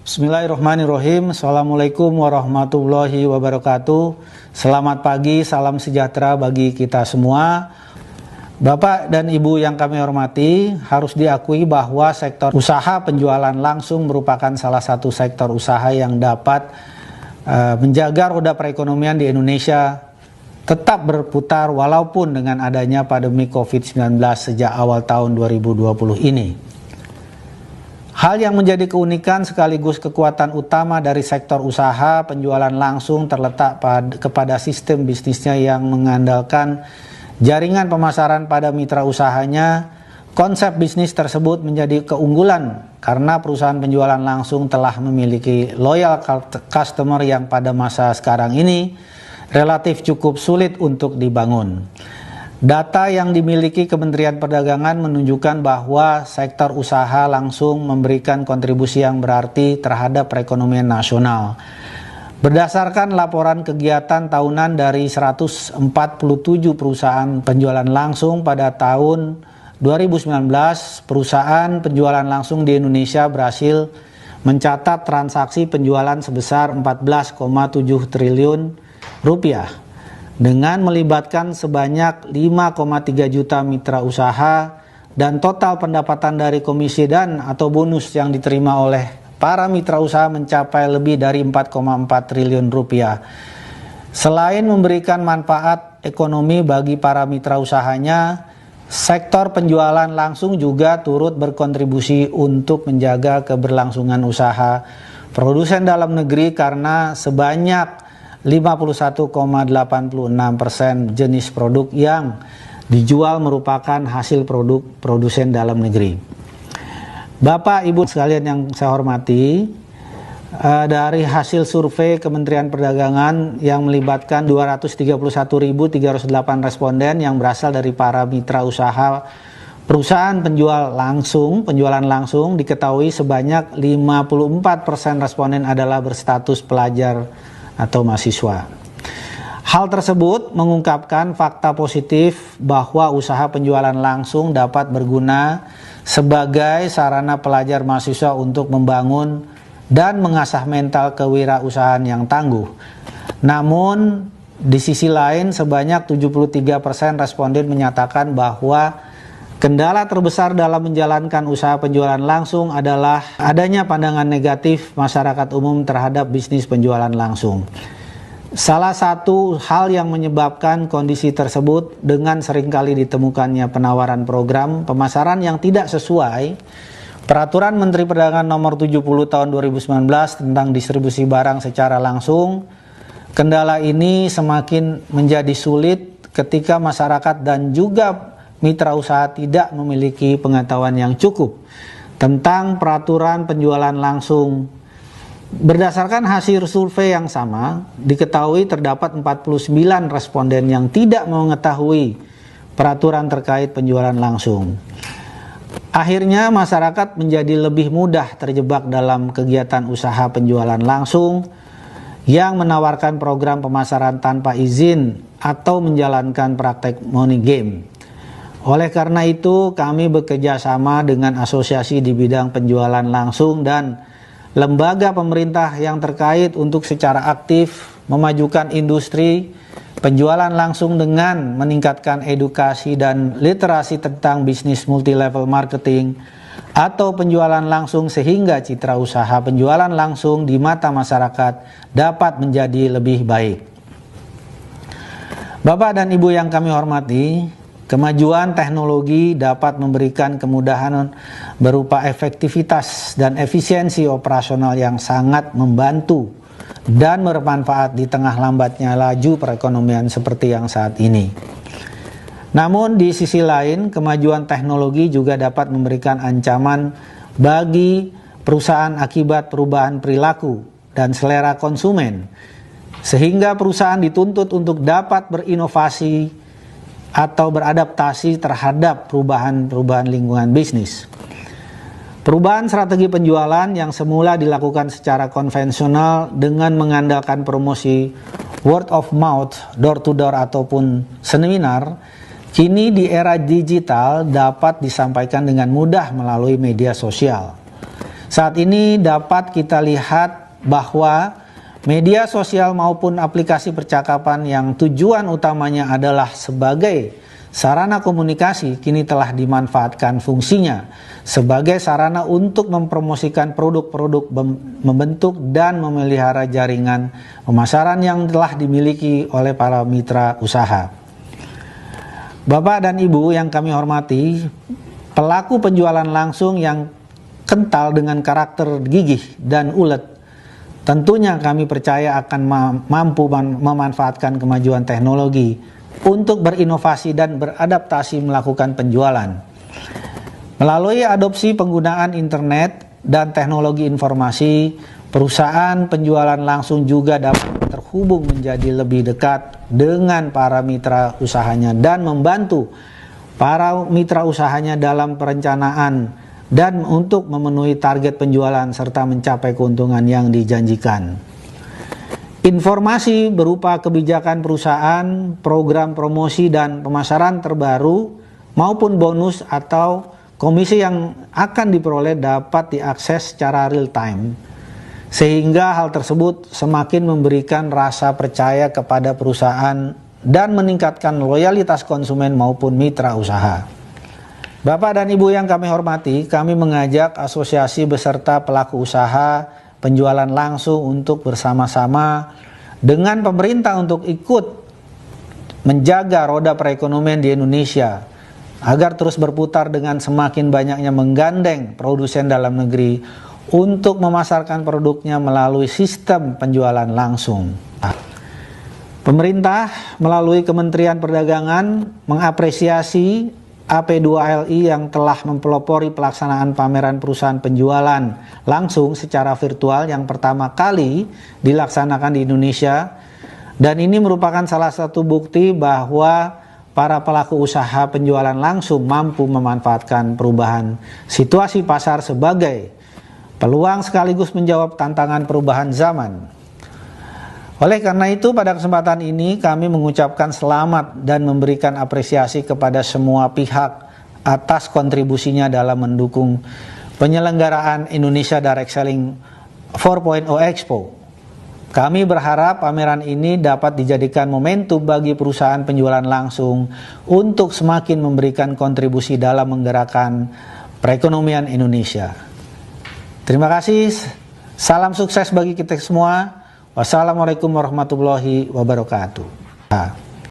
Bismillahirrahmanirrahim. Assalamualaikum warahmatullahi wabarakatuh. Selamat pagi, salam sejahtera bagi kita semua. Bapak dan Ibu yang kami hormati, harus diakui bahwa sektor usaha penjualan langsung merupakan salah satu sektor usaha yang dapat menjaga roda perekonomian di Indonesia tetap berputar walaupun dengan adanya pandemi COVID-19 sejak awal tahun 2020 ini. Hal yang menjadi keunikan sekaligus kekuatan utama dari sektor usaha penjualan langsung terletak kepada sistem bisnisnya yang mengandalkan jaringan pemasaran pada mitra usahanya. Konsep bisnis tersebut menjadi keunggulan karena perusahaan penjualan langsung telah memiliki loyal customer yang pada masa sekarang ini relatif cukup sulit untuk dibangun. Data yang dimiliki Kementerian Perdagangan menunjukkan bahwa sektor usaha langsung memberikan kontribusi yang berarti terhadap perekonomian nasional. Berdasarkan laporan kegiatan tahunan dari 147 perusahaan penjualan langsung pada tahun 2019, perusahaan penjualan langsung di Indonesia berhasil mencatat transaksi penjualan sebesar 14,7 triliun rupiah. Dengan melibatkan sebanyak 5,3 juta mitra usaha dan total pendapatan dari komisi dan atau bonus yang diterima oleh para mitra usaha mencapai lebih dari 4,4 triliun rupiah. Selain memberikan manfaat ekonomi bagi para mitra usahanya, sektor penjualan langsung juga turut berkontribusi untuk menjaga keberlangsungan usaha produsen dalam negeri karena sebanyak 51,86% jenis produk yang dijual merupakan hasil produk produsen dalam negeri. Bapak Ibu sekalian yang saya hormati, dari hasil survei Kementerian Perdagangan yang melibatkan 231.308 responden yang berasal dari para mitra usaha perusahaan penjualan langsung diketahui sebanyak 54% responden adalah berstatus pelajar atau mahasiswa. Hal tersebut mengungkapkan fakta positif bahwa usaha penjualan langsung dapat berguna sebagai sarana pelajar mahasiswa untuk membangun dan mengasah mental kewirausahaan yang tangguh. Namun, di sisi lain sebanyak 73% responden menyatakan bahwa kendala terbesar dalam menjalankan usaha penjualan langsung adalah adanya pandangan negatif masyarakat umum terhadap bisnis penjualan langsung. Salah satu hal yang menyebabkan kondisi tersebut dengan seringkali ditemukannya penawaran program pemasaran yang tidak sesuai Peraturan Menteri Perdagangan Nomor 70 Tahun 2019 tentang distribusi barang secara langsung. Kendala ini semakin menjadi sulit ketika masyarakat dan juga mitra usaha tidak memiliki pengetahuan yang cukup tentang peraturan penjualan langsung. Berdasarkan hasil survei yang sama, diketahui terdapat 49 responden yang tidak mengetahui peraturan terkait penjualan langsung. Akhirnya masyarakat menjadi lebih mudah terjebak dalam kegiatan usaha penjualan langsung yang menawarkan program pemasaran tanpa izin atau menjalankan praktek money game. Oleh karena itu, kami bekerja sama dengan asosiasi di bidang penjualan langsung dan lembaga pemerintah yang terkait untuk secara aktif memajukan industri penjualan langsung dengan meningkatkan edukasi dan literasi tentang bisnis multi-level marketing atau penjualan langsung sehingga citra usaha penjualan langsung di mata masyarakat dapat menjadi lebih baik. Bapak dan Ibu yang kami hormati, kemajuan teknologi dapat memberikan kemudahan berupa efektivitas dan efisiensi operasional yang sangat membantu dan bermanfaat di tengah lambatnya laju perekonomian seperti yang saat ini. Namun di sisi lain, kemajuan teknologi juga dapat memberikan ancaman bagi perusahaan akibat perubahan perilaku dan selera konsumen, sehingga perusahaan dituntut untuk dapat berinovasi atau beradaptasi terhadap perubahan lingkungan bisnis. Perubahan strategi penjualan yang semula dilakukan secara konvensional dengan mengandalkan promosi word of mouth, door to door ataupun seminar, kini di era digital dapat disampaikan dengan mudah melalui media sosial. Saat ini dapat kita lihat bahwa media sosial maupun aplikasi percakapan yang tujuan utamanya adalah sebagai sarana komunikasi kini telah dimanfaatkan fungsinya sebagai sarana untuk mempromosikan produk-produk, membentuk dan memelihara jaringan pemasaran yang telah dimiliki oleh para mitra usaha. Bapak dan Ibu yang kami hormati, pelaku penjualan langsung yang kental dengan karakter gigih dan ulet, tentunya kami percaya akan mampu memanfaatkan kemajuan teknologi untuk berinovasi dan beradaptasi melakukan penjualan. Melalui adopsi penggunaan internet dan teknologi informasi, perusahaan penjualan langsung juga dapat terhubung menjadi lebih dekat dengan para mitra usahanya dan membantu para mitra usahanya dalam perencanaan dan untuk memenuhi target penjualan serta mencapai keuntungan yang dijanjikan. Informasi berupa kebijakan perusahaan, program promosi dan pemasaran terbaru maupun bonus atau komisi yang akan diperoleh dapat diakses secara real time, sehingga hal tersebut semakin memberikan rasa percaya kepada perusahaan dan meningkatkan loyalitas konsumen maupun mitra usaha. Bapak dan Ibu yang kami hormati, kami mengajak asosiasi beserta pelaku usaha penjualan langsung untuk bersama-sama dengan pemerintah untuk ikut menjaga roda perekonomian di Indonesia agar terus berputar dengan semakin banyaknya menggandeng produsen dalam negeri untuk memasarkan produknya melalui sistem penjualan langsung. Pemerintah melalui Kementerian Perdagangan mengapresiasi AP2LI yang telah mempelopori pelaksanaan pameran perusahaan penjualan langsung secara virtual yang pertama kali dilaksanakan di Indonesia, dan ini merupakan salah satu bukti bahwa para pelaku usaha penjualan langsung mampu memanfaatkan perubahan situasi pasar sebagai peluang sekaligus menjawab tantangan perubahan zaman. Oleh karena itu, pada kesempatan ini kami mengucapkan selamat dan memberikan apresiasi kepada semua pihak atas kontribusinya dalam mendukung penyelenggaraan Indonesia Direct Selling 4.0 Expo. Kami berharap pameran ini dapat dijadikan momentum bagi perusahaan penjualan langsung untuk semakin memberikan kontribusi dalam menggerakkan perekonomian Indonesia. Terima kasih, salam sukses bagi kita semua. Wassalamualaikum warahmatullahi wabarakatuh.